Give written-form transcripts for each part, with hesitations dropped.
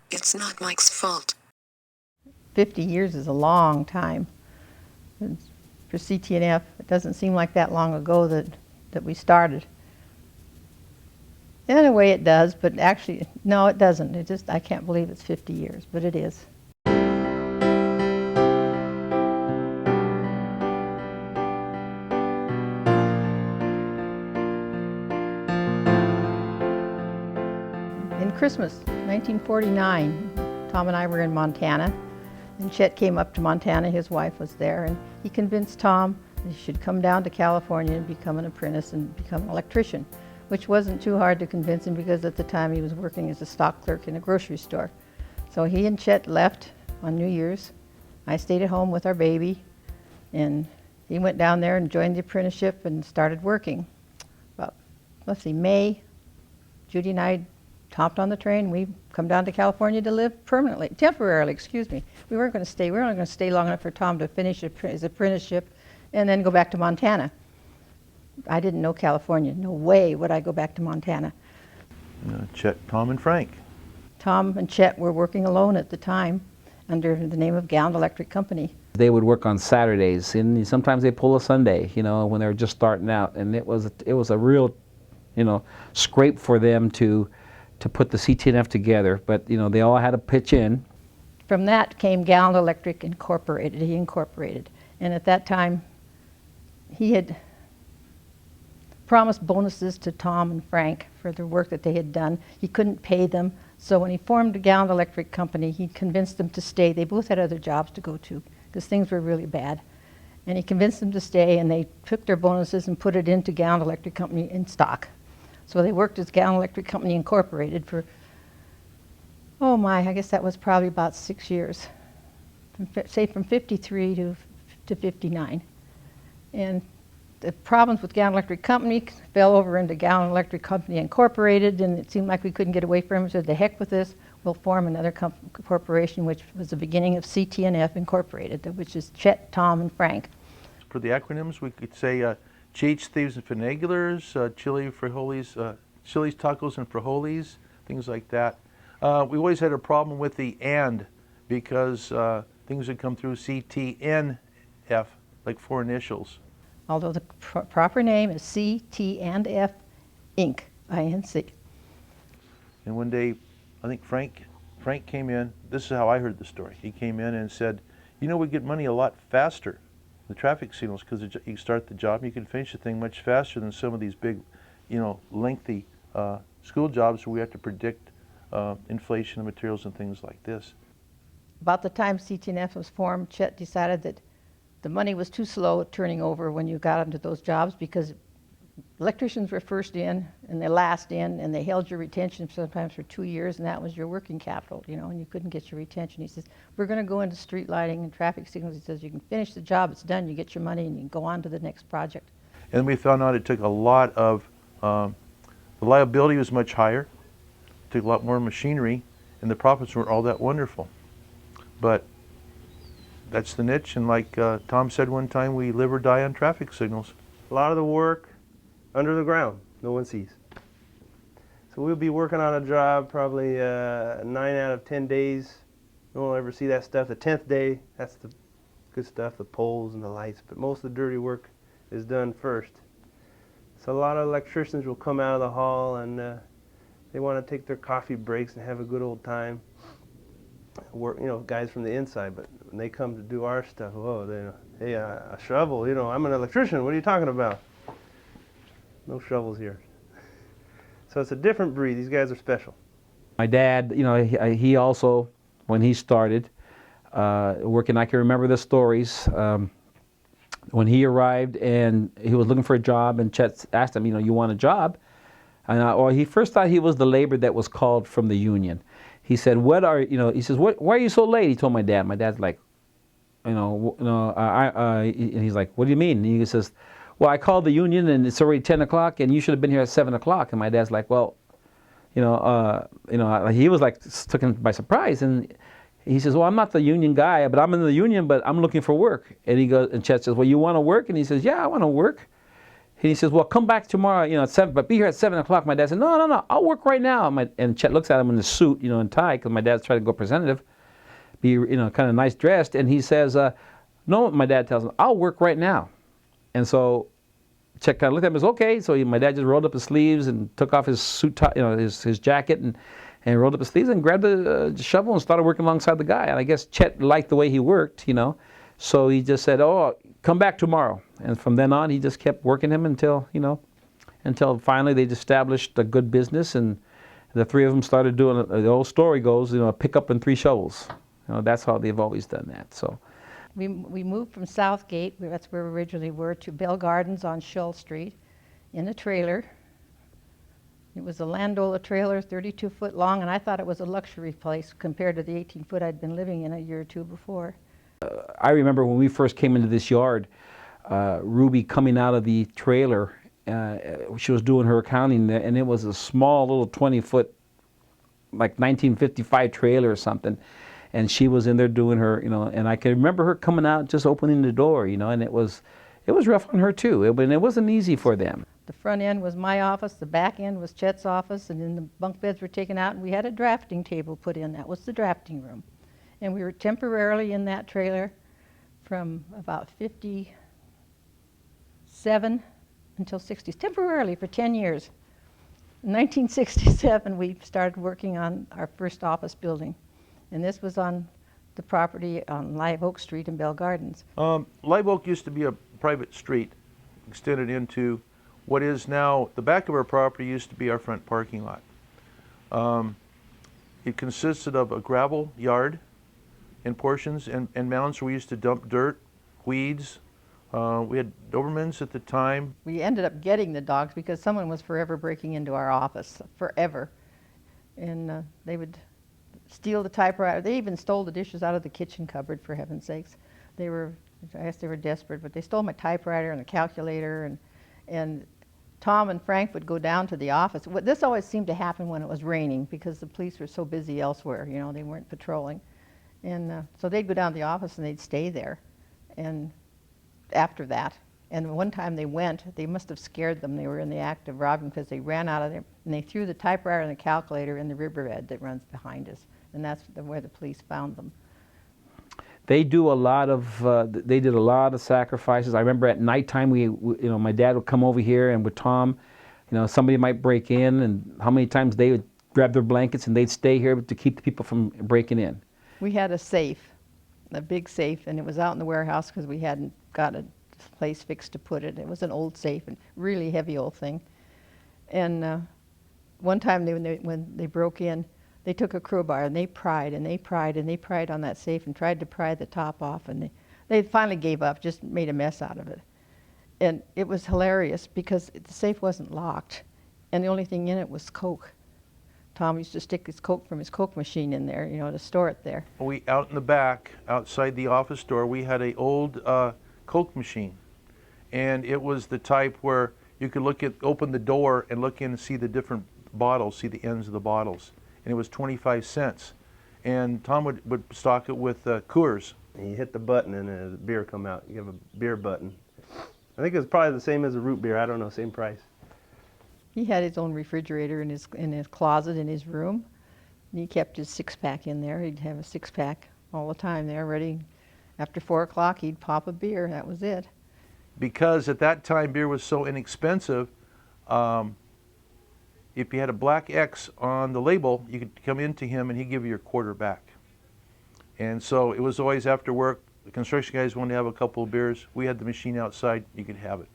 It's not Mike's fault. 50 years is a long time. For CTNF, it doesn't seem like that long ago that we started. In a way it does, but actually, no, it doesn't. I can't believe it's 50 years, but it is. In Christmas, 1949, Tom and I were in Montana, and Chet came up to Montana. His wife was there, and he convinced Tom that he should come down to California and become an apprentice and become an electrician, which wasn't too hard to convince him because at the time he was working as a stock clerk in a grocery store. So he and Chet left on New Year's. I stayed at home with our baby, and he went down there and joined the apprenticeship and started working. About, let's see, May, Judy and I hopped on the train. We come down to California to live temporarily, excuse me. We weren't going to stay. We were only going to stay long enough for Tom to finish his apprenticeship and then go back to Montana. I didn't know California. No way would I go back to Montana. Chet, Tom, and Frank. Tom and Chet were working alone at the time under the name of Gallon Electric Company. They would work on Saturdays, and sometimes they pull a Sunday, when they were just starting out. And it was a real, scrape for them to put the CTNF together. But they all had to pitch in. From that came Gallon Electric Incorporated. He incorporated, and at that time, he had promised bonuses to Tom and Frank for the work that they had done. He couldn't pay them, so when he formed the Gallon Electric Company, he convinced them to stay. They both had other jobs to go to because things were really bad. And he convinced them to stay, and they took their bonuses and put it into Gallon Electric Company in stock. So they worked as Gallon Electric Company Incorporated for, I guess that was probably about 6 years, from 53 to 59. And the problems with Gallon Electric Company fell over into Gallon Electric Company Incorporated, and it seemed like we couldn't get away from it, so the heck with this, we'll form another corporation, which was the beginning of CTNF Incorporated, which is Chet, Tom, and Frank. For the acronyms, we could say GH Thieves and Finagulars, Chili Frijoles, Chili's, Tacos, and Frijoles, things like that. We always had a problem with the "and" because things would come through CTNF, like 4 initials. Although the proper name is CT&F Inc., I-N-C. And one day, I think Frank came in. This is how I heard the story. He came in and said, we get money a lot faster, the traffic signals, because you start the job, you can finish the thing much faster than some of these big, lengthy school jobs where we have to predict inflation of materials and things like this. About the time CTNF was formed, Chet decided that the money was too slow at turning over when you got into those jobs because electricians were first in and they last in, and they held your retention sometimes for 2 years, and that was your working capital, and you couldn't get your retention. He says, we're going to go into street lighting and traffic signals. He says, you can finish the job, it's done, you get your money, and you can go on to the next project. And we found out it took a lot of, the liability was much higher, it took a lot more machinery, and the profits weren't all that wonderful. But that's the niche, and like Tom said one time, we live or die on traffic signals. A lot of the work under the ground, no one sees. So we'll be working on a job probably 9 out of 10 days. No one will ever see that stuff. The 10th day, that's the good stuff, the poles and the lights. But most of the dirty work is done first. So a lot of electricians will come out of the hall and they want to take their coffee breaks and have a good old time. Work, guys from the inside, but when they come to do our stuff, hey, a shovel, I'm an electrician, what are you talking about? No shovels here. So it's a different breed. These guys are special. My dad, he also, when he started working, I can remember the stories. When he arrived and he was looking for a job, and Chet asked him, you want a job? And he first thought he was the labor that was called from the union. He said, he says, why are you so late? He told my dad. My dad's like, and he's like, what do you mean? And he says, well, I called the union and it's already 10 o'clock and you should have been here at 7 o'clock. And my dad's like, well, he was like taken by surprise. And he says, well, I'm not the union guy, but I'm in the union, but I'm looking for work. And he goes, and Chet says, well, you want to work? And he says, yeah, I want to work. He says, well, come back tomorrow, at 7, but be here at 7 o'clock. My dad said, no, I'll work right now. And Chet looks at him in the suit, and tie, because my dad's trying to go representative, be, kind of nice dressed. And he says, no, my dad tells him, I'll work right now. And so Chet kind of looked at him and says, okay. So my dad just rolled up his sleeves and took off his suit, his jacket, and rolled up his sleeves and grabbed a shovel and started working alongside the guy. And I guess Chet liked the way he worked, So he just said, oh, come back tomorrow. And from then on, he just kept working him until finally they established a good business, and the three of them started doing, the old story goes, a pickup and 3 shovels. That's how they've always done that. So We moved from Southgate, that's where we originally were, to Bell Gardens on Shull Street in a trailer. It was a Landola trailer, 32-foot long, and I thought it was a luxury place compared to the 18-foot I'd been living in a year or two before. I remember when we first came into this yard, Ruby coming out of the trailer, she was doing her accounting, and it was a small little 20-foot, like 1955 trailer or something. And she was in there doing her, and I can remember her coming out, just opening the door, and it was rough on her too. It wasn't easy for them. The front end was my office, the back end was Chet's office, and then the bunk beds were taken out, and we had a drafting table put in. That was the drafting room. And we were temporarily in that trailer from about 57 until 60, temporarily for 10 years. In 1967, we started working on our first office building. And this was on the property on Live Oak Street in Bell Gardens. Live Oak used to be a private street extended into what is now the back of our property. Used to be our front parking lot. It consisted of a gravel yard in portions and mounds where we used to dump dirt, weeds. We had Dobermans at the time. We ended up getting the dogs because someone was forever breaking into our office, forever. And they would steal the typewriter. They even stole the dishes out of the kitchen cupboard, for heaven's sakes. I guess they were desperate, but they stole my typewriter and the calculator, and Tom and Frank would go down to the office. This always seemed to happen when it was raining because the police were so busy elsewhere, they weren't patrolling. And so they'd go down to the office and they'd stay there. And after that, and one time they must have scared them. They were in the act of robbing because they ran out of there and they threw the typewriter and the calculator in the riverbed that runs behind us. And that's where the police found them. They do a lot of. They did a lot of sacrifices. I remember at nighttime, my dad would come over here, and with Tom, somebody might break in, and how many times they would grab their blankets and they'd stay here to keep the people from breaking in. We had a safe, a big safe, and it was out in the warehouse because we hadn't got a place fixed to put it. It was an old safe, and really heavy old thing. And one time when they broke in, they took a crowbar and they pried and they pried and they pried on that safe and tried to pry the top off, and they finally gave up, just made a mess out of it. And it was hilarious because the safe wasn't locked, and the only thing in it was Coke. Tom used to stick his Coke from his Coke machine in there, to store it there. We out in the back, outside the office door, we had an old Coke machine, and it was the type where you could open the door and look in and see the different bottles, see the ends of the bottles. And it was 25 cents. And Tom would stock it with Coors. And you hit the button and a beer come out. You have a beer button. I think it was probably the same as a root beer. I don't know, same price. He had his own refrigerator in his closet in his room. And he kept his 6-pack in there. He'd have a 6-pack all the time there, ready. After 4 o'clock, he'd pop a beer. That was it. Because at that time, beer was so inexpensive, if you had a black X on the label, you could come into him and he'd give you your quarter back. And so it was always after work. The construction guys wanted to have a couple of beers. We had the machine outside. You could have it.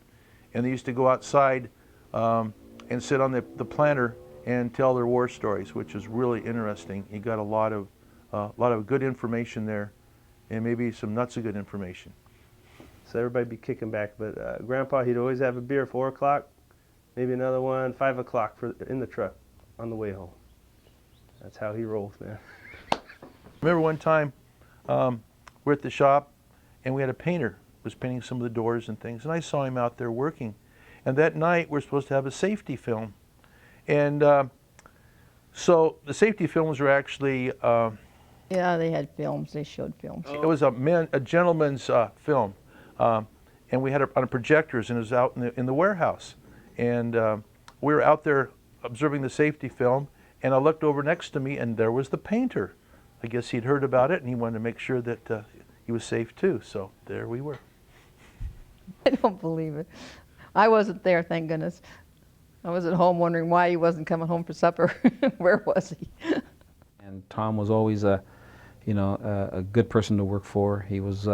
And they used to go outside and sit on the planter and tell their war stories, which is really interesting. You got a lot of good information there, and maybe some not so good information. So everybody be kicking back. But Grandpa, he'd always have a beer 4 o'clock. Maybe another one, 5 o'clock in the truck on the way home. That's how he rolls, man. Remember one time, we're at the shop, and we had a painter who was painting some of the doors and things, and I saw him out there working. And that night, we're supposed to have a safety film. And so the safety films were actually... Yeah, they had films. They showed films. It was a gentleman's film. and we had it on projectors, and it was out in the warehouse. And we were out there observing the safety film, and I looked over next to me, and there was the painter. I guess he'd heard about it, and he wanted to make sure that he was safe too. So there we were. I don't believe it. I wasn't there, thank goodness. I was at home wondering why he wasn't coming home for supper. Where was he? And Tom was always a good person to work for. He was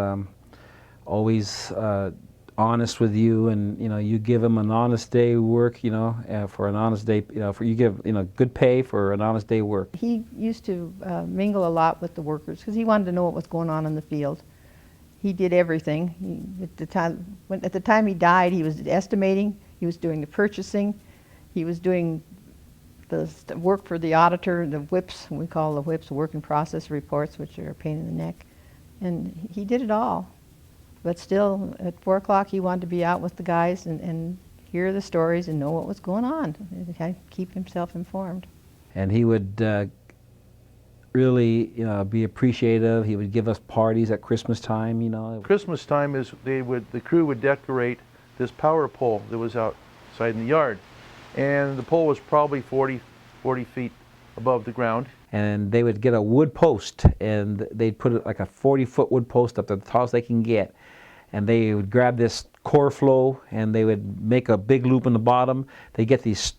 always honest with you, and you give him an honest day work, for an honest day, you give good pay for an honest day work. He used to mingle a lot with the workers because he wanted to know what was going on in the field. He did everything. At the time he died, he was estimating, he was doing the purchasing, he was doing the work for the auditor, the whips, we call the whips work in process reports, which are a pain in the neck. And he did it all. But still, at 4 o'clock, he wanted to be out with the guys and hear the stories and know what was going on, and kind of keep himself informed. And he would really, be appreciative. He would give us parties at Christmas time, Christmas time is the crew would decorate this power pole that was outside in the yard, and the pole was probably 40 feet above the ground. And they would get a wood post, and they'd put it like a 40-foot wood post up to the tallest they can get. And they would grab this core flow, and they would make a big loop in the bottom. They get these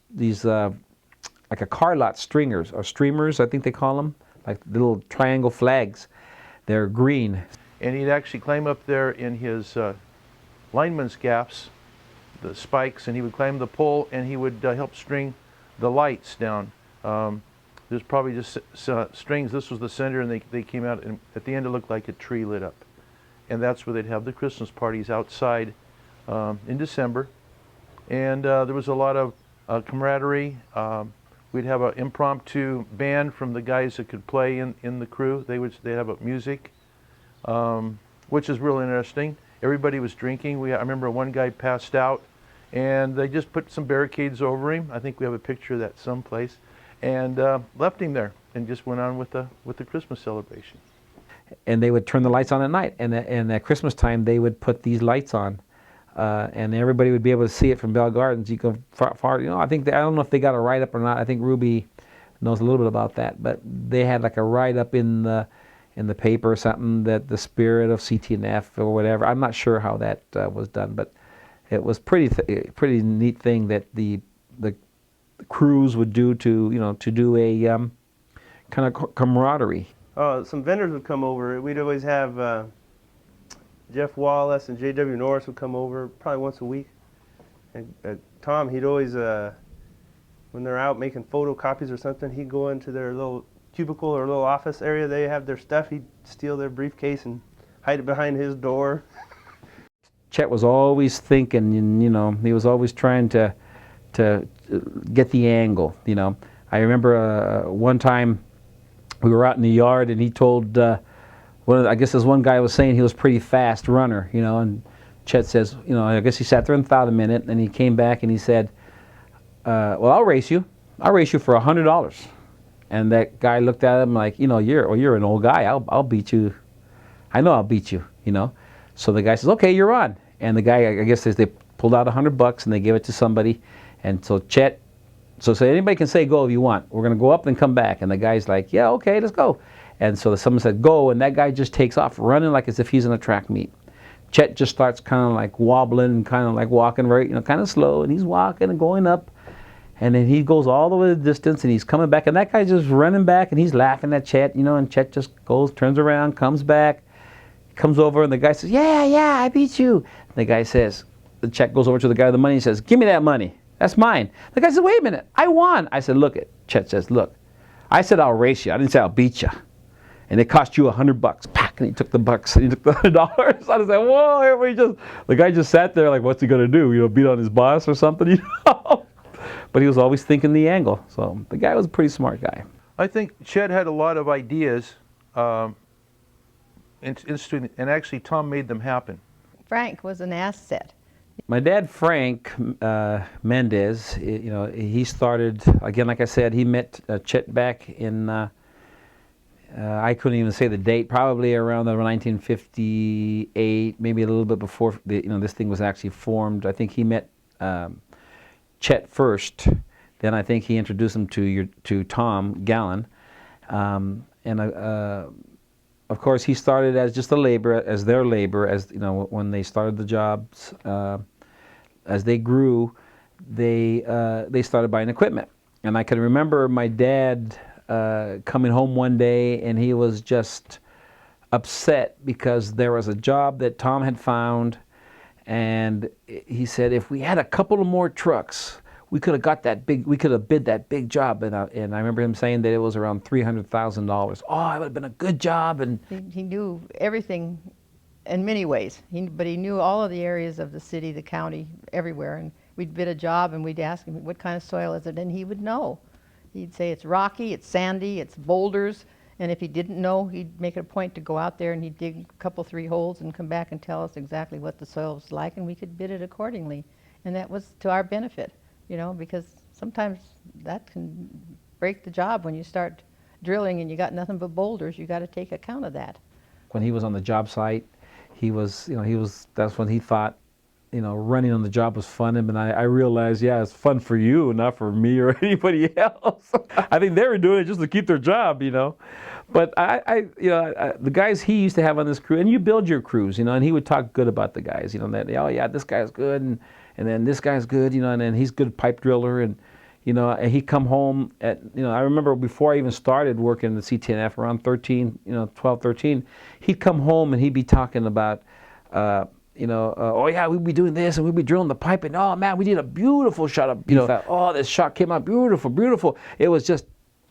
like a car lot stringers, or streamers, I think they call them, like little triangle flags. They're green. And he'd actually climb up there in his lineman's gaffs, the spikes, and he would climb the pole, and he would help string the lights down. There's probably just strings. This was the center, and they came out, and at the end it looked like a tree lit up. And that's where they'd have the Christmas parties outside in December. And there was a lot of camaraderie. We'd have an impromptu band from the guys that could play in the crew. They'd have music, which is real interesting. Everybody was drinking. I remember one guy passed out, and they just put some barricades over him. I think we have a picture of that someplace, and left him there, and just went on with the Christmas celebration. And they would turn the lights on at night, and at Christmas time they would put these lights on, and everybody would be able to see it from Bell Gardens. You go far. I don't know if they got a write-up or not. I think Ruby knows a little bit about that, but they had like a write-up in the paper or something, that the spirit of CTNF or whatever. I'm not sure how that was done, but it was pretty neat thing that the crews would do to do a kind of camaraderie. Some vendors would come over. We'd always have Jeff Wallace and J.W. Norris would come over probably once a week. And Tom, he'd always, when they're out making photocopies or something, he'd go into their little cubicle or little office area. They have their stuff. He'd steal their briefcase and hide it behind his door. Chet was always thinking, and he was always trying to get the angle. I remember one time we were out in the yard, and he told I guess this one guy was saying he was a pretty fast runner, and Chet says, I guess he sat there and thought a minute, and he came back and he said, well, I'll race you for $100. And that guy looked at him like, you're an old guy. I'll beat you. I know I'll beat you. So the guy says, okay, you're on. And the guy, I guess they pulled out $100 and they gave it to somebody. And so Chet, anybody can say go if you want. We're going to go up and come back. And the guy's like, yeah, okay, let's go. And so someone said go, and that guy just takes off running like as if he's in a track meet. Chet just starts kind of like wobbling and kind of like walking very, kind of slow, and he's walking and going up. And then he goes all the way the distance, and he's coming back, and that guy's just running back, and he's laughing at Chet, and Chet just goes, turns around, comes back, comes over, and the guy says, yeah, I beat you. And the guy says, Chet goes over to the guy with the money and says, give me that money. That's mine. The guy said, wait a minute, I won. I said, look it. Chet says, look, I said I'll race you. I didn't say I'll beat you. And it cost you $100. Pack, and he took the bucks, and he took the $100. I was like, whoa, everybody the guy just sat there like, what's he gonna do? Beat on his boss or something, But he was always thinking the angle. So the guy was a pretty smart guy. I think Chet had a lot of ideas, and actually Tom made them happen. Frank was an asset. My dad, Frank Mendez, he started, again, like I said, he met Chet back in I couldn't even say the date. Probably around the 1958, maybe a little bit before this thing was actually formed. I think he met Chet first. Then I think he introduced him to Tom Gallen, and of course he started as just a laborer, as their laborer. As you know, when they started the jobs, as they grew, they started buying equipment. And I can remember my dad coming home one day, and he was just upset because there was a job that Tom had found, and he said, if we had a couple of more trucks, we could have got that big. We could have bid that big job. And I remember him saying that it was around $300,000. Oh, it would have been a good job. And He knew everything in many ways, but he knew all of the areas of the city, the county, everywhere. And we'd bid a job, and we'd ask him, what kind of soil is it? And he would know. He'd say it's rocky, it's sandy, it's boulders. And if he didn't know, he'd make it a point to go out there and he'd dig a couple, 3 holes and come back and tell us exactly what the soil was like, and we could bid it accordingly. And that was to our benefit, because sometimes that can break the job when you start drilling and you got nothing but boulders. You got to take account of that. when he was on the job site, that's when he thought, running on the job was fun. And I realized, yeah, it's fun for you, not for me or anybody else. I think they were doing it just to keep their job, But the guys he used to have on this crew, and you build your crews, and he would talk good about the guys, that, oh yeah, this guy's good, and then this guy's good, and then he's good pipe driller, and and he'd come home at, I remember before I even started working at the CTNF around 12, 13, he'd come home and he'd be talking about, oh yeah, we'd be doing this and we'd be drilling the pipe, and oh man, we did a beautiful shot of, oh, this shot came out beautiful, beautiful. It was just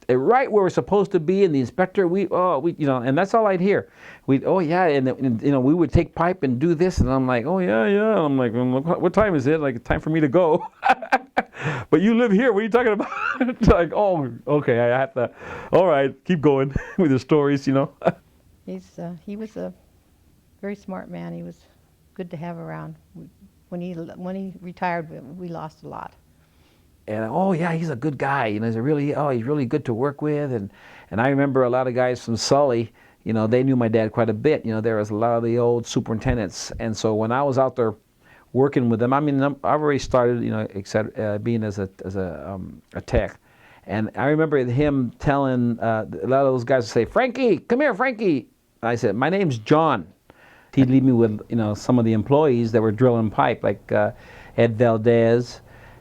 right where we're supposed to be, and the inspector, and that's all I'd hear. Oh yeah, and we would take pipe and do this, and I'm like, oh yeah, yeah. I'm like, what time is it? Like, time for me to go. But you live here. What are you talking about? It's like, oh, okay, I have to. All right, keep going with the stories, He was a very smart man. He was good to have around. When he retired, we lost a lot. And oh yeah, he's a good guy. He's really good to work with. And I remember a lot of guys from Sully. They knew my dad quite a bit. There was a lot of the old superintendents. And so when I was out there working with them, I've already started, being as a tech. And I remember him telling a lot of those guys to say, Frankie, come here, Frankie. I said, my name's John. He'd leave me with, some of the employees that were drilling pipe, like Ed Valdez.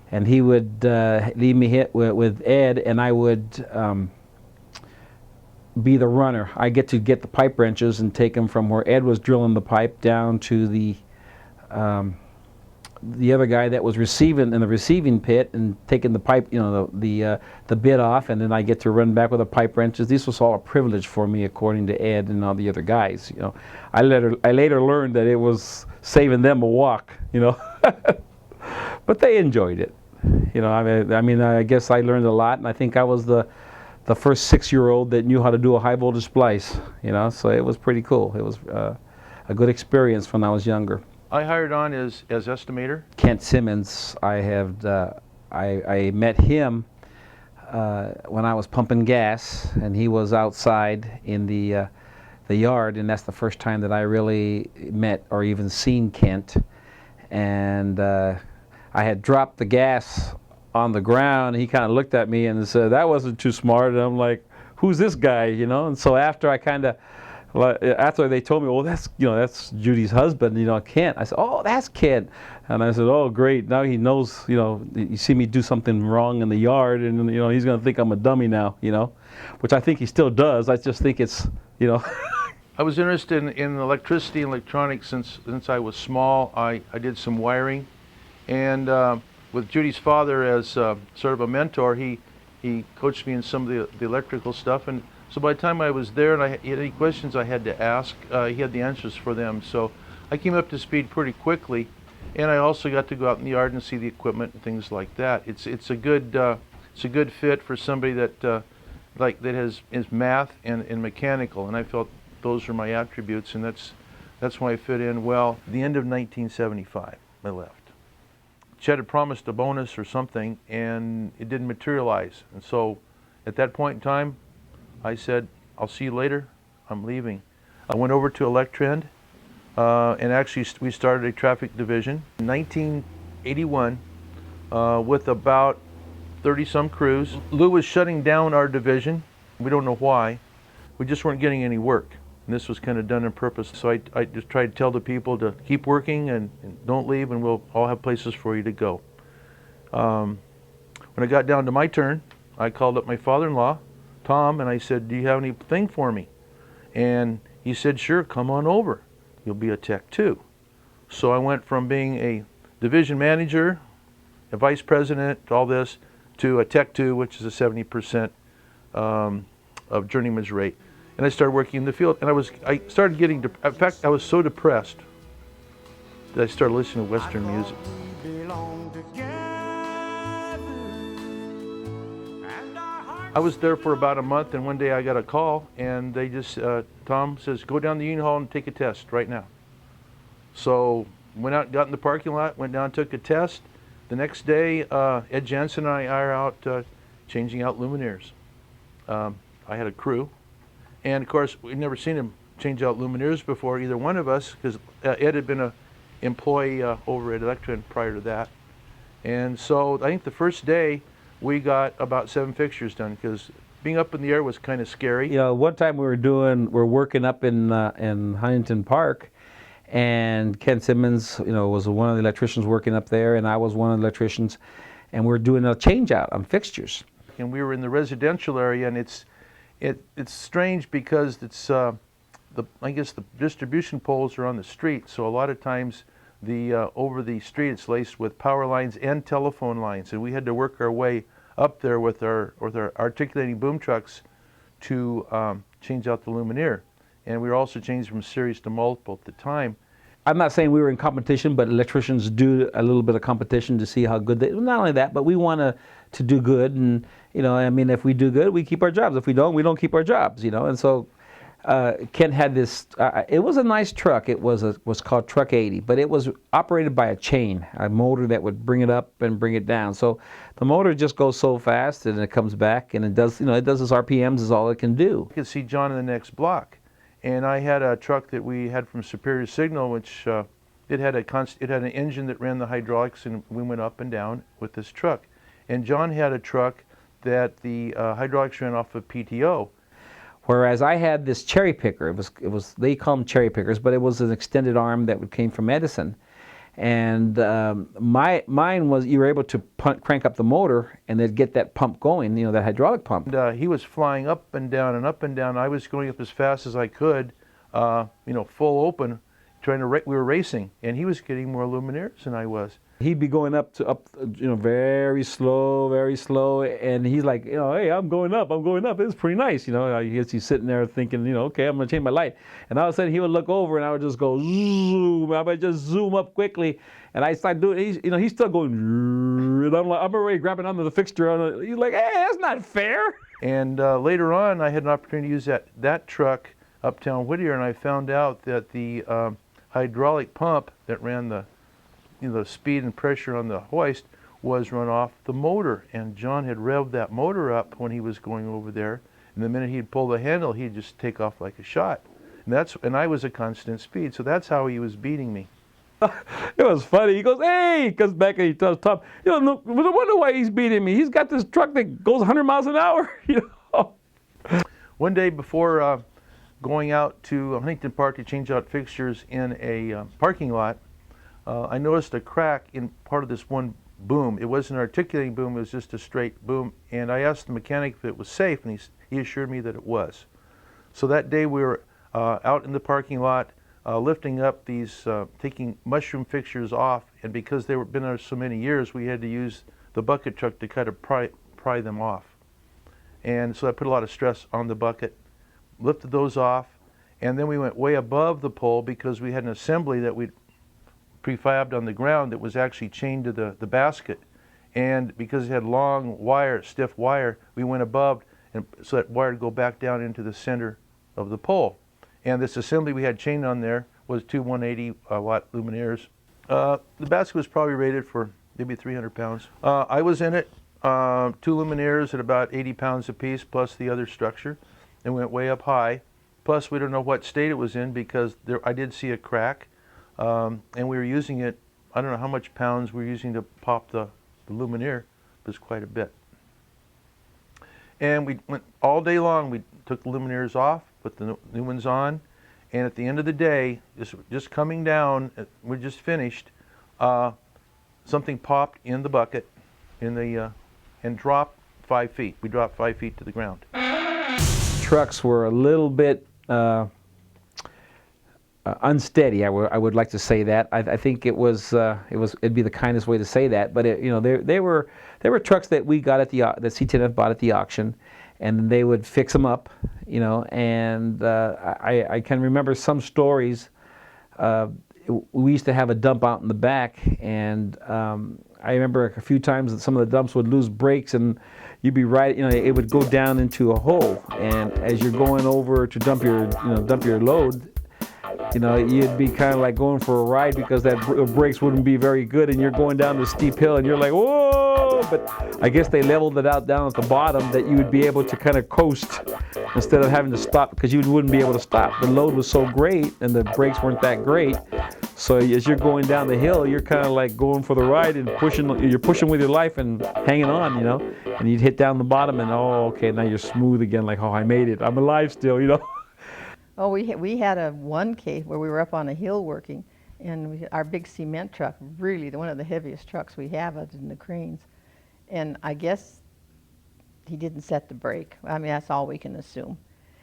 And he would leave me with Ed, and I would be the runner. I get to get the pipe wrenches and take them from where Ed was drilling the pipe down to the other guy that was receiving in the receiving pit and taking the pipe, the bit off, and then I get to run back with the pipe wrenches. This was all a privilege for me, according to Ed and all the other guys. I later learned that it was saving them a walk. But they enjoyed it. I guess I learned a lot, and I think I was the first 6-year-old that knew how to do a high voltage splice. So it was pretty cool. It was a good experience when I was younger. I hired on as estimator. Kent Simmons, I met him when I was pumping gas, and he was outside in the yard, and that's the first time that I really met or even seen Kent. And I had dropped the gas on the ground, and he kind of looked at me and said, that wasn't too smart. And I'm like, who's this guy, And so after they told me, well, that's Judy's husband, Kent. I said, oh, that's Kent. And I said, oh, great. Now he knows, you see me do something wrong in the yard, and, he's going to think I'm a dummy now, which I think he still does. I just think it's, I was interested in electricity and electronics since I was small. I did some wiring. And with Judy's father as sort of a mentor, he coached me in some of the electrical stuff. And so by the time I was there and I had any questions I had to ask, he had the answers for them. So I came up to speed pretty quickly. And I also got to go out in the yard and see the equipment and things like that. It's a good fit for somebody that is math and mechanical. And I felt those are my attributes, and that's why I fit in well. At the end of 1975, I left. Chet had promised a bonus or something, and it didn't materialize. And so at that point in time, I said, I'll see you later. I'm leaving. I went over to Electrend, and actually we started a traffic division in 1981 with about 30-some crews. Lou was shutting down our division. We don't know why. We just weren't getting any work. And this was kind of done on purpose. So I just tried to tell the people to keep working and don't leave, and we'll all have places for you to go. When I got down to my turn, I called up my father-in-law, Tom, and I said, "Do you have anything for me?" And he said, "Sure, come on over. You'll be a Tech 2." So I went from being a division manager, a vice president, all this, to a Tech 2, which is a 70% of journeyman's rate. And I started working in the field, and I started getting, in fact, I was so depressed that I started listening to Western music. I was there for about a month, and one day I got a call, and they just, Tom says, "Go down to the Union Hall and take a test right now." So went out, got in the parking lot, went down, took a test. The next day, Ed Jansen and I are out changing out luminaires. I had a crew, and of course, we'd never seen him change out luminaires before, either one of us, because Ed had been an employee over at Electrend prior to that. And so I think the first day, we got about 7 fixtures done, because being up in the air was kind of scary. You know, one time we're working up in Huntington Park, and Ken Simmons, you know, was one of the electricians working up there, and I was one of the electricians, and we're doing a change out on fixtures. And we were in the residential area, and it's strange because it's I guess the distribution poles are on the street, so a lot of times over the street it's laced with power lines and telephone lines, and we had to work our way up there with our articulating boom trucks to change out the luminaire. And we were also changing from series to multiple at the time. I'm not saying we were in competition, but electricians do a little bit of competition to see how good they. Not only that, but we want to do good, and you know, I mean, if we do good, we keep our jobs. If we don't keep our jobs. You know, and so Ken had this. It was a nice truck. It was called Truck 80, but it was operated by a chain, a motor that would bring it up and bring it down. So the motor just goes so fast, and it comes back, and it does. You know, it does its RPMs is all it can do. You could see John in the next block. And I had a truck that we had from Superior Signal, which it had an engine that ran the hydraulics, and we went up and down with this truck. And John had a truck that the hydraulics ran off of PTO. Whereas I had this cherry picker. It was they call them cherry pickers, but it was an extended arm that came from Edison. And mine was, you were able to crank up the motor and then get that pump going, you know, that hydraulic pump. And he was flying up and down and up and down. I was going up as fast as I could, you know, full open, we were racing, and he was getting more luminaires than I was. He'd be going up, you know, very slow, and he's like, you know, "Hey, I'm going up. It's pretty nice," you know. I guess he's sitting there thinking, you know, okay, I'm gonna change my light, and all of a sudden he would look over, and I would just go zoom. I would just zoom up quickly, and I start doing. You know, he's still going, and I'm already grabbing onto the fixture. He's like, "Hey, that's not fair." And later on, I had an opportunity to use that truck uptown Whittier, and I found out that the hydraulic pump that ran the speed and pressure on the hoist was run off the motor, and John had revved that motor up when he was going over there, and the minute he'd pull the handle, he'd just take off like a shot. And I was a constant speed, so that's how he was beating me. It was funny. He goes, "Hey," he comes back and he tells Tom, "You know, no wonder why he's beating me. He's got this truck that goes 100 miles an hour." You know. One day before going out to Huntington Park to change out fixtures in a parking lot, I noticed a crack in part of this one boom. It wasn't an articulating boom, it was just a straight boom. And I asked the mechanic if it was safe, and he assured me that it was. So that day we were out in the parking lot lifting up these, taking mushroom fixtures off, and because they were been there so many years, we had to use the bucket truck to kind of pry them off. And so I put a lot of stress on the bucket, lifted those off, and then we went way above the pole because we had an assembly that we'd prefabbed on the ground that was actually chained to the basket. And because it had long wire, stiff wire, we went above, and so that wire would go back down into the center of the pole. And this assembly we had chained on there was 2 180 watt luminaires. The basket was probably rated for maybe 300 pounds. I was in it, 2 luminaires at about 80 pounds apiece, plus the other structure. and went way up high. Plus, we don't know what state it was in because I did see a crack, and we were using it. I don't know how much pounds we were using to pop the luminaire, but it's quite a bit. And we went all day long. We took the luminaires off, put the new ones on, and at the end of the day, just coming down, we just finished. Something popped in the bucket, and dropped 5 feet. We dropped 5 feet to the ground. Trucks were a little bit unsteady. I would like to say that. I think it'd be the kindest way to say that. But they were trucks that we got at that CTNF bought at the auction, and they would fix them up. And I can remember some stories. We used to have a dump out in the back, and I remember a few times that some of the dumps would lose brakes, and you'd be it would go down into a hole. And as you're going over to dump your load, you'd be kind of like going for a ride because that brakes wouldn't be very good, and you're going down the steep hill, and you're like, whoa! But I guess they leveled it out down at the bottom that you would be able to kind of coast instead of having to stop, because you wouldn't be able to stop. The load was so great, and the brakes weren't that great. So as you're going down the hill, you're kind of like going for the ride and you're pushing with your life and hanging on, and you'd hit down the bottom, and okay, now you're smooth again, like, oh, I made it, I'm alive still, Oh, we had one case where we were up on a hill working, and our big cement truck, really one of the heaviest trucks we have other than the cranes, and I guess he didn't set the brake. I mean, that's all we can assume.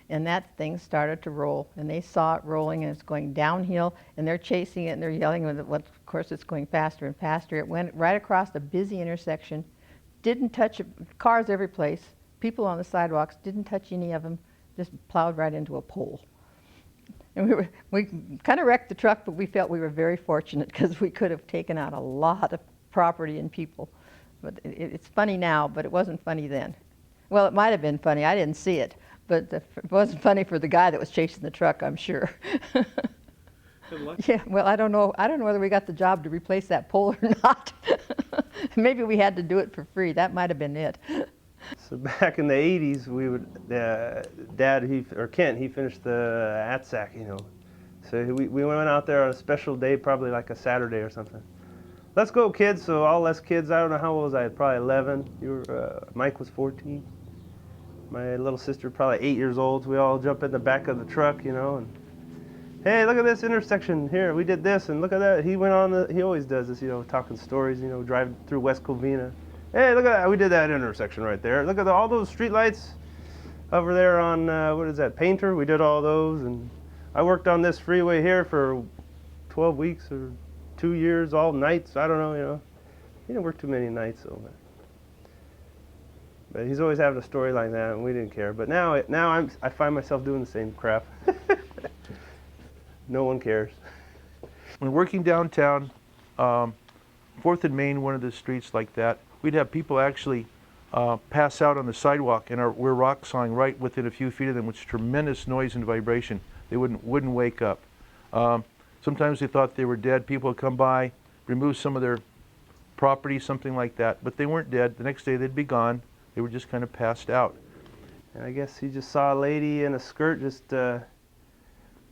And that thing started to roll, and they saw it rolling, and it's going downhill, and they're chasing it, and they're yelling with it. Well, of course, it's going faster and faster. It went right across a busy intersection, didn't touch cars every place, people on the sidewalks, didn't touch any of them, just plowed right into a pole. And we kind of wrecked the truck, but we felt we were very fortunate because we could have taken out a lot of property and people. But it's funny now, but it wasn't funny then. Well, it might have been funny. I didn't see it, but it wasn't funny for the guy that was chasing the truck, I'm sure. Good luck. Yeah, well, I don't know whether we got the job to replace that pole or not. Maybe we had to do it for free. That might have been it. So back in the 80s, we would, Kent, he finished the ATSAC, So we went out there on a special day, probably like a Saturday or something. Let's go, kids. So all us kids, I don't know how old was I, probably 11. Mike was 14. My little sister, probably 8 years old. So we all jump in the back of the truck, and hey, look at this intersection here. We did this, and look at that. He went on, he always does this, talking stories, driving through West Covina. Hey, look at that. We did that intersection right there. Look at all those street lights over there on, what is that, Painter? We did all those. And I worked on this freeway here for 12 weeks or 2 years, all nights. I don't know, He didn't work too many nights, so. But he's always having a story like that, and we didn't care. But now I find myself doing the same crap. No one cares. When working downtown, 4th and Main, one of the streets like that, we'd have people actually pass out on the sidewalk, and we're rock sawing right within a few feet of them, with tremendous noise and vibration. They wouldn't wake up. Sometimes they thought they were dead. People would come by, remove some of their property, something like that, but they weren't dead. The next day they'd be gone. They were just kind of passed out. And I guess he just saw a lady in a skirt just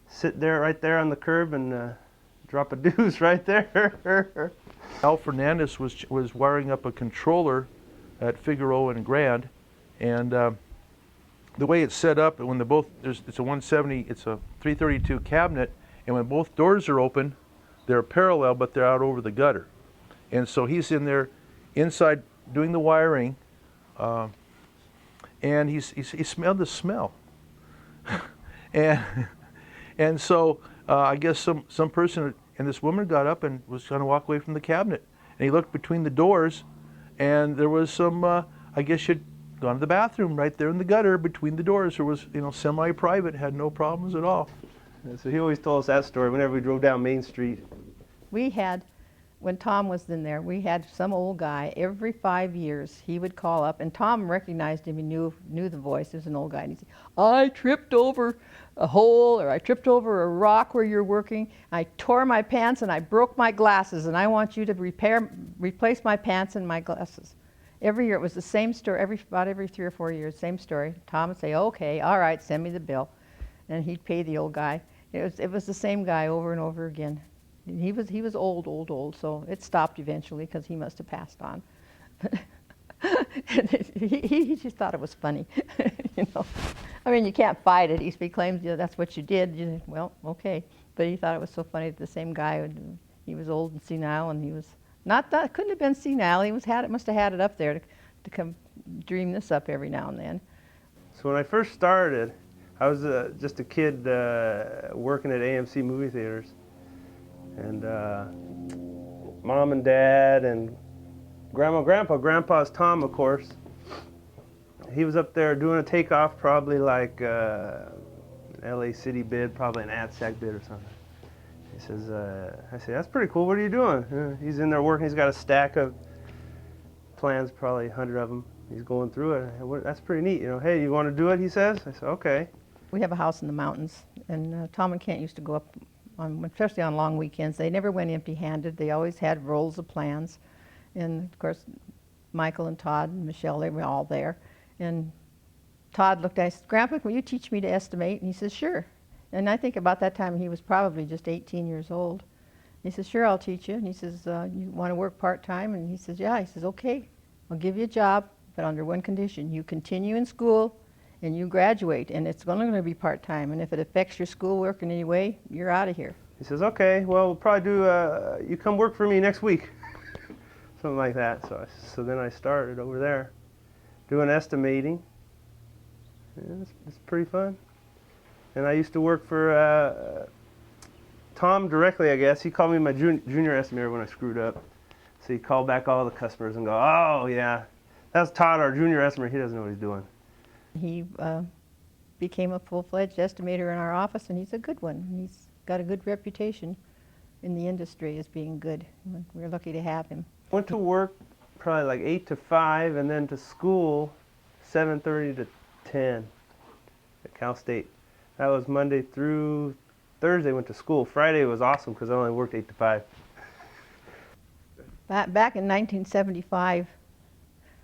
sit there right there on the curb and drop a deuce right there. Al Fernandez was wiring up a controller at Figueroa and Grand, and the way it's set up, when it's a 170, it's a 332 cabinet, and when both doors are open, they're parallel, but they're out over the gutter. And so he's in there inside doing the wiring, and he smelled the smell. and so I guess some person, and this woman got up and was trying to walk away from the cabinet. And he looked between the doors, and there was some, I guess she'd gone to the bathroom right there in the gutter between the doors. There was, semi-private, had no problems at all. And so he always told us that story whenever we drove down Main Street. We had, when Tom was in there, we had some old guy, every 5 years, he would call up, and Tom recognized him, he knew the voice. He was an old guy, and he'd say, I tripped over a hole, or I tripped over a rock where you're working, I tore my pants and I broke my glasses, and I want you to replace my pants and my glasses. Every year it was the same story, about every 3 or 4 years, same story. Tom would say, okay, all right, send me the bill. And he'd pay the old guy. It was the same guy over and over again. And he was old, so it stopped eventually because he must have passed on. He just thought it was funny, you know. I mean, you can't fight it. He claims, you know, that's what you did. Well, okay. But he thought it was so funny that the same guy, he was old and senile, and he was not that, couldn't have been senile. He must have had it up there to come dream this up every now and then. So when I first started, I was just a kid working at AMC movie theaters, and Mom and Dad and Grandma, Grandpa's Tom, of course. He was up there doing a takeoff, probably like LA City bid, probably an AdSac bid or something. He says, I say, that's pretty cool. What are you doing? He's in there working. He's got a stack of plans, probably 100 of them. He's going through it. That's pretty neat. You know, hey, you want to do it? He says. I said, okay. We have a house in the mountains, and Tom and Kent used to go up, especially on long weekends. They never went empty-handed. They always had rolls of plans. And, of course, Michael and Todd and Michelle, they were all there. And Todd looked at us, Grandpa, will you teach me to estimate? And he says, sure. And I think about that time he was probably just 18 years old. He says, sure, I'll teach you. And he says, you want to work part-time? And he says, yeah. He says, okay, I'll give you a job, but under one condition. You continue in school and you graduate, and it's only going to be part-time. And if it affects your schoolwork in any way, you're out of here. He says, okay, well, we'll probably do, you come work for me next week. Something like that. So then I started over there doing estimating. Yeah, it's pretty fun. And I used to work for Tom directly, I guess. He called me my junior estimator when I screwed up. So he called back all the customers and go, oh, yeah, that's Todd, our junior estimator. He doesn't know what he's doing. He became a full-fledged estimator in our office, and he's a good one. He's got a good reputation in the industry as being good. We're lucky to have him. Went to work probably like 8 to 5, and then to school 7:30 to 10 at Cal State. That was Monday through Thursday. Went to school. Friday was awesome because I only worked 8 to 5. Back in 1975,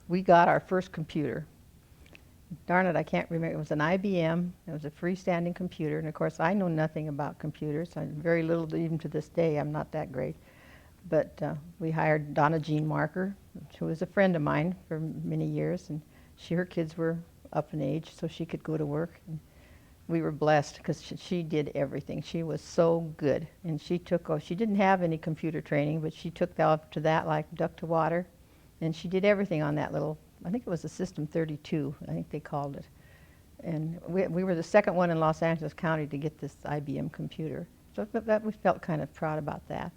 we got our first computer. Darn it, I can't remember. It was an IBM. It was a freestanding computer. And of course, I know nothing about computers. I'm very little, even to this day. I'm not that great. But we hired Donna Jean Marker, who was a friend of mine for many years. And her kids were up in age, so she could go to work. And we were blessed because she did everything. She was so good. And she didn't have any computer training, but she took up to that like duck to water. And she did everything on that little, I think it was a System 32, I think they called it. And we were the second one in Los Angeles County to get this IBM computer. So we felt kind of proud about that.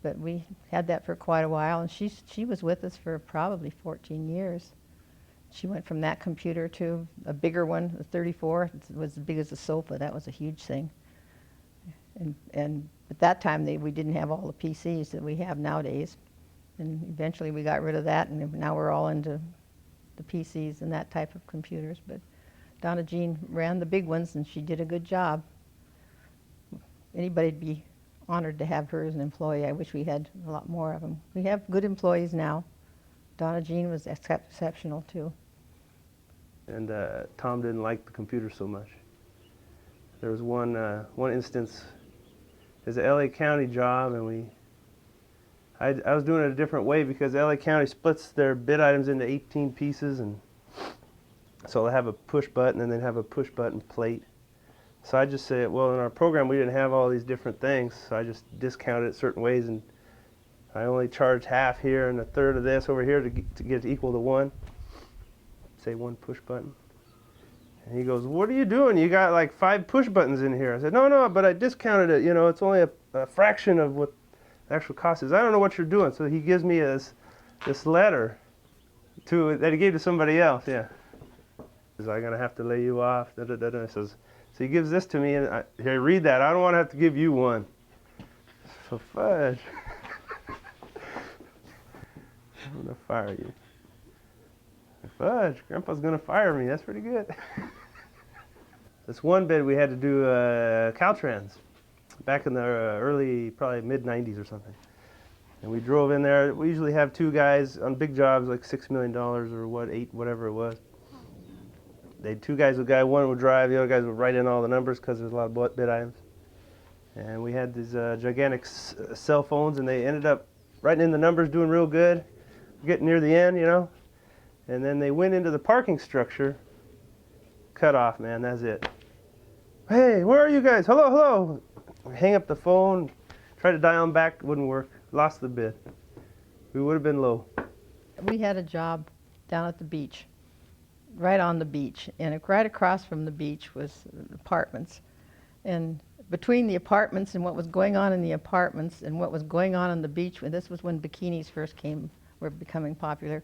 But we had that for quite a while, and she was with us for probably 14 years. She went from that computer to a bigger one, a 34. It was as big as a sofa. That was a huge thing. And at that time, we didn't have all the PCs that we have nowadays. And eventually we got rid of that, and now we're all into the PCs and that type of computers. But Donna Jean ran the big ones, and she did a good job. Anybody'd be honored to have her as an employee. I wish we had a lot more of them. We have good employees now. Donna Jean was exceptional, too. And Tom didn't like the computer so much. There was one instance. There's an LA County job, and I was doing it a different way because LA County splits their bid items into 18 pieces, and so they have a push button and then have a push button plate. So I just said, well, in our program we didn't have all these different things, so I just discounted it certain ways, and I only charged half here and a third of this over here to get it equal to 1. Say 1 push button. And he goes, what are you doing? You got like 5 push buttons in here. I said, no, but I discounted it. You know, it's only a fraction of what the actual cost is. I don't know what you're doing. So he gives me this letter that he gave to somebody else. Yeah. He says, I'm going to have to lay you off. Da, da, da, da. Says, so he gives this to me, and here, read that. I don't want to have to give you one. So fudge. I'm going to fire you. Fudge, Grandpa's going to fire me. That's pretty good. This one bid we had to do Caltrans back in the early, probably mid-90s or something. And we drove in there. We usually have 2 guys on big jobs, like $6 million or what, 8, whatever it was. They had 2 guys. The guy one would drive, the other guys would write in all the numbers because there's a lot of bid items. And we had these gigantic cell phones, and they ended up writing in the numbers, doing real good, getting near the end, you know. And then they went into the parking structure, cut off, man, that's it. Hey, where are you guys? Hello, hello. Hang up the phone, try to dial them back, wouldn't work. Lost the bid. We would have been low. We had a job down at the beach, right on the beach, and right across from the beach was apartments. And between the apartments and what was going on in the apartments and what was going on the beach, and this was when bikinis first were becoming popular.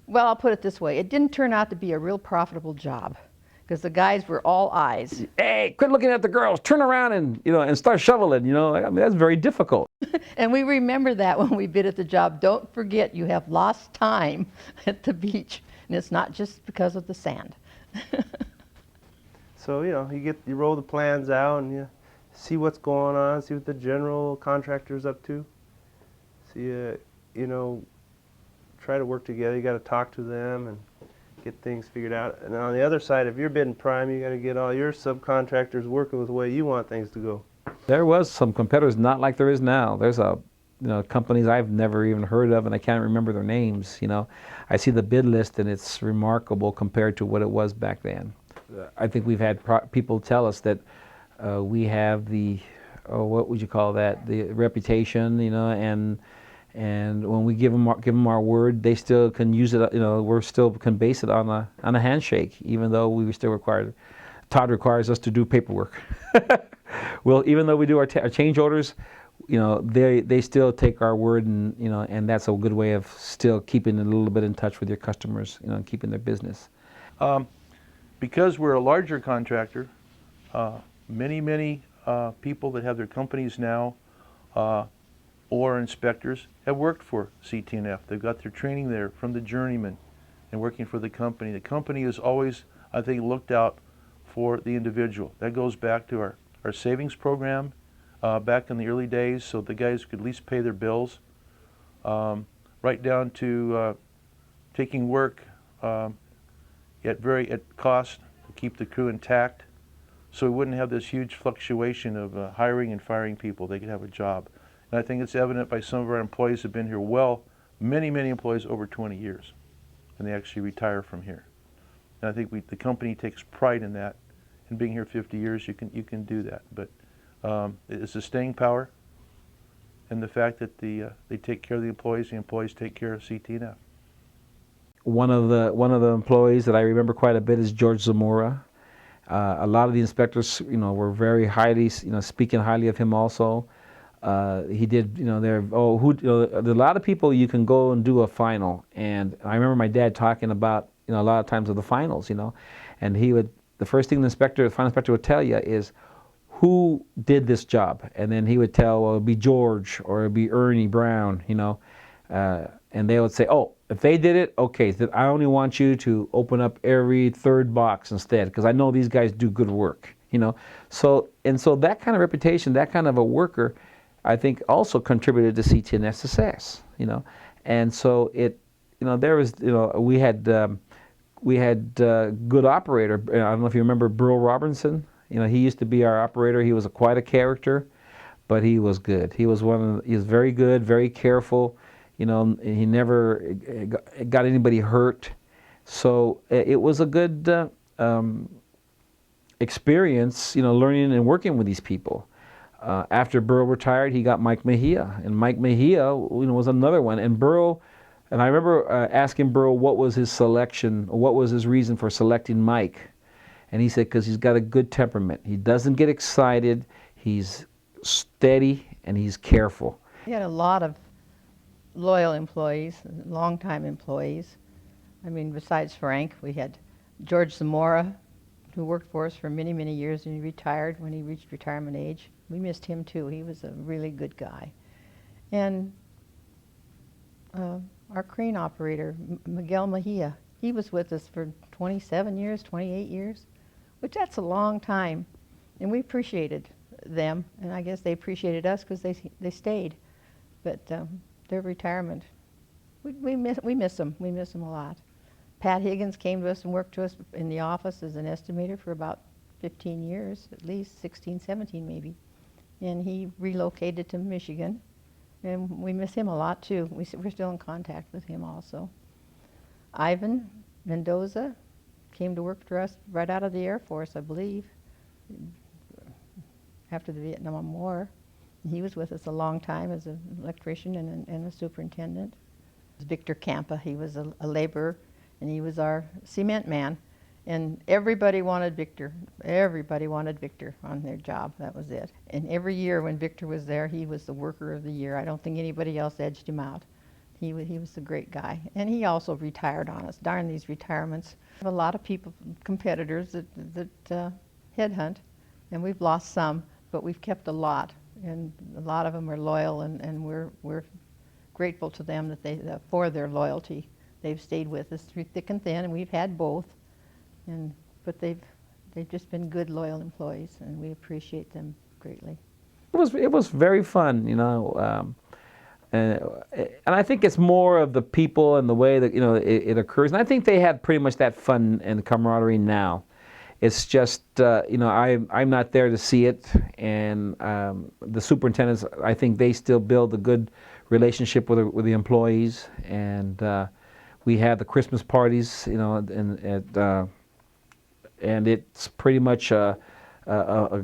Well, I'll put it this way, it didn't turn out to be a real profitable job because the guys were all eyes. Hey, quit looking at the girls. Turn around and and start shoveling. I mean, that's very difficult. And we remember that when we bid at the job. Don't forget you have lost time at the beach, and it's not just because of the sand. So, you roll the plans out and you see what's going on, see what the general contractor's up to. See, try to work together. You got to talk to them and get things figured out. And on the other side, if you're bidding prime, you got to get all your subcontractors working with the way you want things to go. There was some competitors, not like there is now. There's companies I've never even heard of, and I can't remember their names. I see the bid list, and it's remarkable compared to what it was back then. I think we've had people tell us that we have the, what would you call that, the reputation, and when we give them our word, they still can use it. We still can base it on a handshake, even though we still require. Todd requires us to do paperwork. Well, even though we do our change orders, they still take our word, and that's a good way of still keeping a little bit in touch with your customers, and keeping their business. Because we're a larger contractor, many people that have their companies now or inspectors have worked for CT&F. They've got their training there from the journeyman and working for the company. The company is always, I think, looked out for the individual. That goes back to our savings program back in the early days, so the guys could at least pay their bills, right down to taking work at cost to keep the crew intact, so we wouldn't have this huge fluctuation of hiring and firing people. They could have a job. And I think it's evident by some of our employees who have been here many employees over 20 years, and they actually retire from here. And I think the company takes pride in that. And being here 50 years, you can do that. But it's the staying power and the fact that they take care of the employees take care of CT&F. One of the employees that I remember quite a bit is George Zamora. A lot of the inspectors, were very highly, speaking highly of him also. He did, there's a lot of people you can go and do a final, and I remember my dad talking about, a lot of times of the finals, and the first thing the final inspector would tell you is who did this job, and then he would tell, well, it'd be George or it'd be Ernie Brown, and they would say, oh, if they did it, okay, then I only want you to open up every third box instead, because I know these guys do good work, So that kind of reputation, that kind of a worker, I think also contributed to CT&F's success, and so there was, we had good operator. I don't know if you remember Burl Robinson. He used to be our operator. He was quite a character, but he was good. He was very good, very careful. He never got anybody hurt. So it was a good experience, learning and working with these people. After Burl retired, he got Mike Mejia, and Mike Mejia, was another one. And Burl, and I remember asking Burl what was his selection, or what was his reason for selecting Mike, and he said because he's got a good temperament. He doesn't get excited. He's steady and he's careful. We had a lot of loyal employees, longtime employees. I mean, besides Frank, we had George Zamora, who worked for us for many years, and he retired when he reached retirement age. We missed him too. He was a really good guy. And our crane operator, Miguel Mejia, he was with us for 27 years, 28 years, which that's a long time. And we appreciated them, and I guess they appreciated us because they stayed. But their retirement. We miss them. We miss them a lot. Pat Higgins came to us and worked to us in the office as an estimator for about 15 years, at least 16, 17 maybe. And he relocated to Michigan, and we miss him a lot too. We're still in contact with him also. Ivan Mendoza came to work for us right out of the Air Force, I believe, after the Vietnam War. He was with us a long time as an electrician and a superintendent. Victor Campa, he was a laborer, and he was our cement man. And everybody wanted Victor. Everybody wanted Victor on their job. That was it. And every year when Victor was there, he was the worker of the year. I don't think anybody else edged him out. He was a great guy. And he also retired on us. Darn these retirements. We have a lot of people, competitors that headhunt, and we've lost some, but we've kept a lot. And a lot of them are loyal, and we're grateful to them that for their loyalty. They've stayed with us through thick and thin, and we've had both. But they've just been good, loyal employees, and we appreciate them greatly. It was very fun, you know, and I think it's more of the people and the way that, you know, it occurs. And I think they have pretty much that fun and camaraderie now. It's just, you know, I'm not there to see it, and the superintendents, I think they still build a good relationship with the employees, and we have the Christmas parties, you know, and it's pretty much a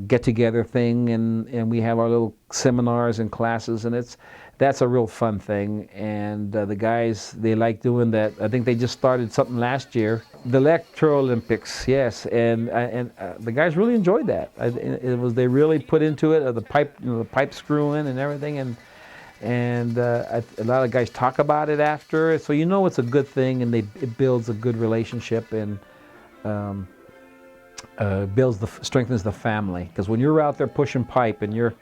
get-together thing, and we have our little seminars and classes, and that's a real fun thing. And the guys, they like doing that. I think they just started something last year, the Electro Olympics, yes, and the guys really enjoyed that. They really put into it, the pipe screwing and everything, and a lot of guys talk about it after, so you know it's a good thing, and it builds a good relationship, and strengthens the family. Because when you're out there pushing pipe and you're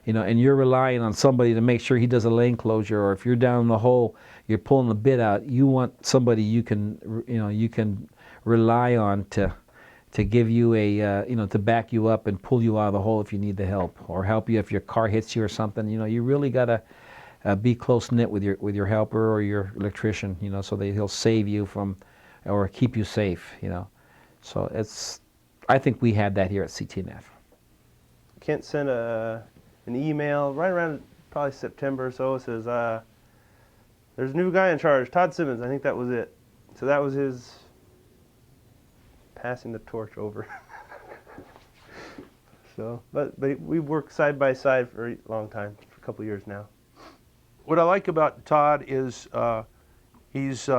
relying on somebody to make sure he does a lane closure, or if you're down the hole, you're pulling the bit out, you want somebody you can rely on to give you to back you up and pull you out of the hole if you need the help, or help you if your car hits you or something. You know, you really gotta be close knit with your helper or your electrician, you know, so that he'll save you from, or keep you safe, you know. So I think we had that here at CTNF. Kent sent an email right around probably September or so. It says, there's a new guy in charge, Todd Simmons. I think that was it. So that was his passing the torch over. So, but we've worked side by side for a long time, for a couple of years now. What I like about Todd is he's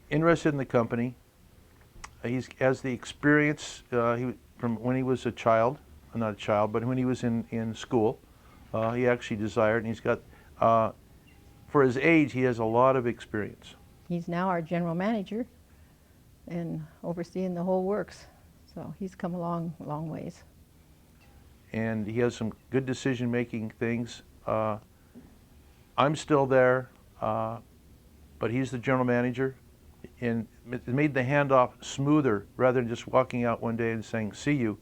interested in the company. He has the experience from when he was a child, not a child, but when he was in school. He actually desired, and he's got, for his age, he has a lot of experience. He's now our general manager and overseeing the whole works. So he's come a long ways. And he has some good decision-making things. I'm still there, but he's the general manager, and it made the handoff smoother rather than just walking out one day and saying, "See you."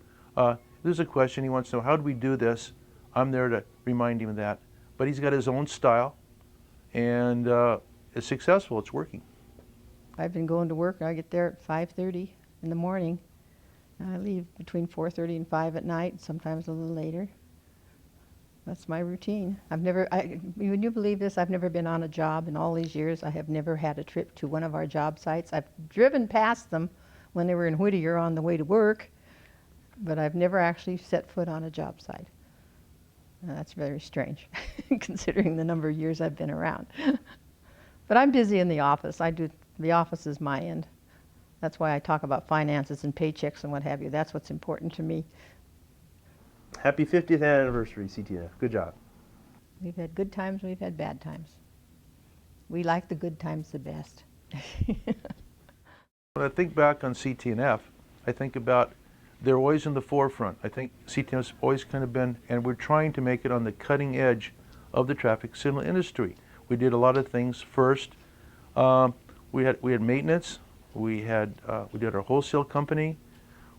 There's a question he wants to know, how do we do this? I'm there to remind him of that. But he's got his own style, and it's successful. It's working. I've been going to work. I get there at 5:30 in the morning. I leave between 4:30 and 5 at night, sometimes a little later. That's my routine. When you believe this, I've never been on a job in all these years. I have never had a trip to one of our job sites. I've driven past them when they were in Whittier on the way to work, but I've never actually set foot on a job site. Now, that's very strange, considering the number of years I've been around. But I'm busy in the office. The office is my end. That's why I talk about finances and paychecks and what have you. That's what's important to me. Happy 50th anniversary, CTNF. Good job. We've had good times, we've had bad times. We like the good times the best. When I think back on CTNF, I think about they're always in the forefront. I think CTNF's always kind of been, and we're trying to make it on the cutting edge of the traffic signal industry. We did a lot of things first. We had maintenance. We did our wholesale company.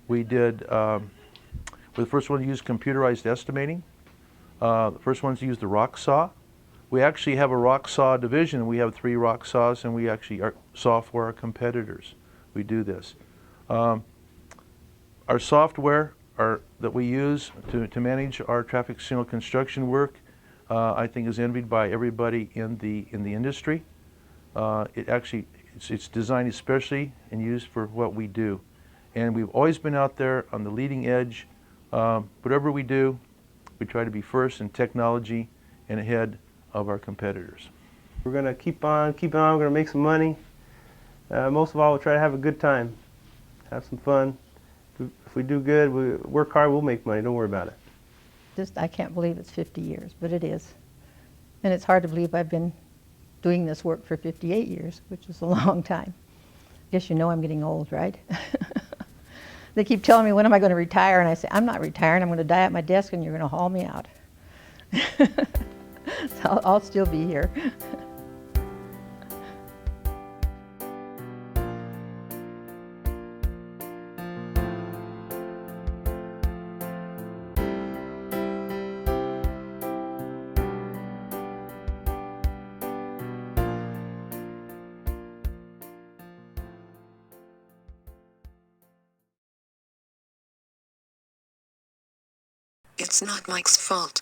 We did. We're the first one to use computerized estimating. The first ones to use the rock saw. We actually have a rock saw division. We have 3 rock saws, and we actually saw for our competitors. We do this. Our software that we use to manage our traffic signal construction work, I think, is envied by everybody in the industry. It's designed especially and used for what we do, and we've always been out there on the leading edge. Whatever we do, we try to be first in technology and ahead of our competitors. We're going to keep on. We're going to make some money. Most of all, we'll try to have a good time, have some fun. If we do good, we work hard, we'll make money. Don't worry about it. I can't believe it's 50 years, but it is. And it's hard to believe I've been doing this work for 58 years, which is a long time. Guess you know I'm getting old, right? They keep telling me, when am I going to retire? And I say, I'm not retiring. I'm going to die at my desk and you're going to haul me out. So I'll still be here. It's not Mike's fault.